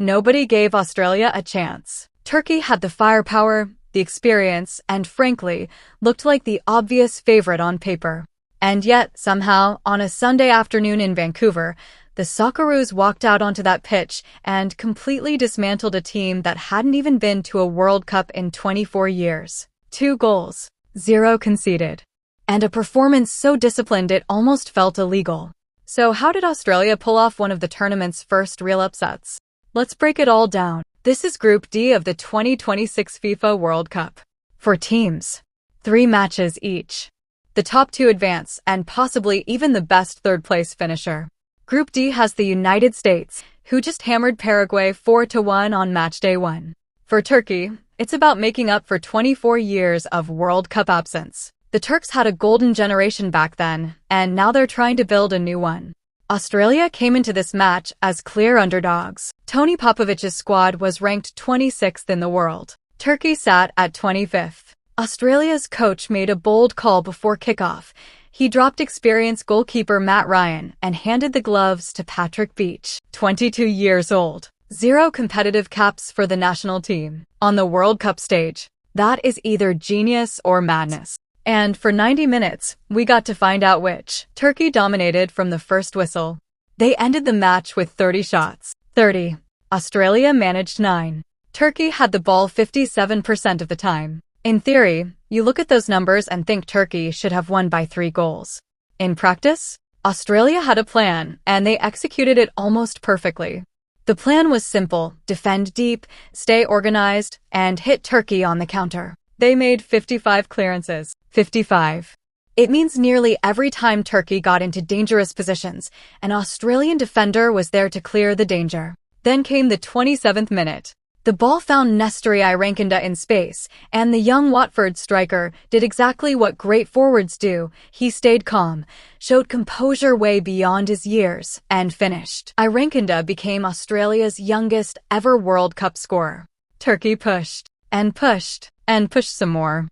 Nobody gave Australia a chance. Turkey had the firepower, the experience, and frankly, looked like the obvious favorite on paper. And yet, somehow, on a Sunday afternoon in Vancouver, the Socceroos walked out onto that pitch and completely dismantled a team that hadn't even been to a World Cup in 24 years. 2 goals, 0 conceded, and a performance so disciplined it almost felt illegal. So how did Australia pull off one of the tournament's first real upsets? Let's break it all down. This is Group D of the 2026 FIFA World Cup. 4 teams, 3 matches each. The top 2 advance, and possibly even the best third-place finisher. Group D has the United States, who just hammered Paraguay 4-1 on matchday 1. For Turkey, it's about making up for 24 years of World Cup absence. The Turks had a golden generation back then, and now they're trying to build a new one. Australia came into this match as clear underdogs. Tony Popovic's squad was ranked 26th in the world. Turkey sat at 25th. Australia's coach made a bold call before kickoff. He dropped experienced goalkeeper Matt Ryan and handed the gloves to Patrick Beach, 22 years old. 0 competitive caps for the national team on the World Cup stage. That is either genius or madness. And for 90 minutes, we got to find out which. Turkey dominated from the first whistle. They ended the match with 30 shots. 30. Australia managed 9. Turkey had the ball 57% of the time. In theory, you look at those numbers and think Turkey should have won by 3 goals. In practice, Australia had a plan, and they executed it almost perfectly. The plan was simple: defend deep, stay organized, and hit Turkey on the counter. They made 55 clearances. 55. It means nearly every time Turkey got into dangerous positions, an Australian defender was there to clear the danger. Then came the 27th minute. The ball found Nestori Irankunda in space, and the young Watford striker did exactly what great forwards do. He stayed calm, showed composure way beyond his years, and finished. Irankunda became Australia's youngest ever World Cup scorer. Turkey pushed, and pushed, and pushed some more.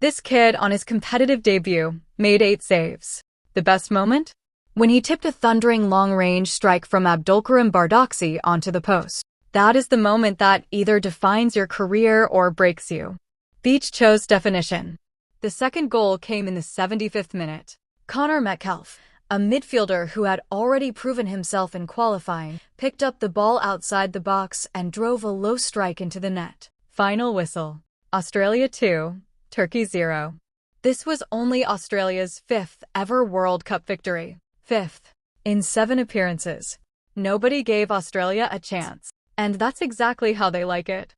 This kid, on his competitive debut, made 8 saves. The best moment? When he tipped a thundering long-range strike from Abdulkarim Bardakci onto the post. That is the moment that either defines your career or breaks you. Beach chose definition. The second goal came in the 75th minute. Connor Metcalfe, a midfielder who had already proven himself in qualifying, picked up the ball outside the box and drove a low strike into the net. Final whistle. Australia 2, Turkey 0. This was only Australia's 5th ever World Cup victory. 5th. In 7 appearances. Nobody gave Australia a chance. And that's exactly how they like it.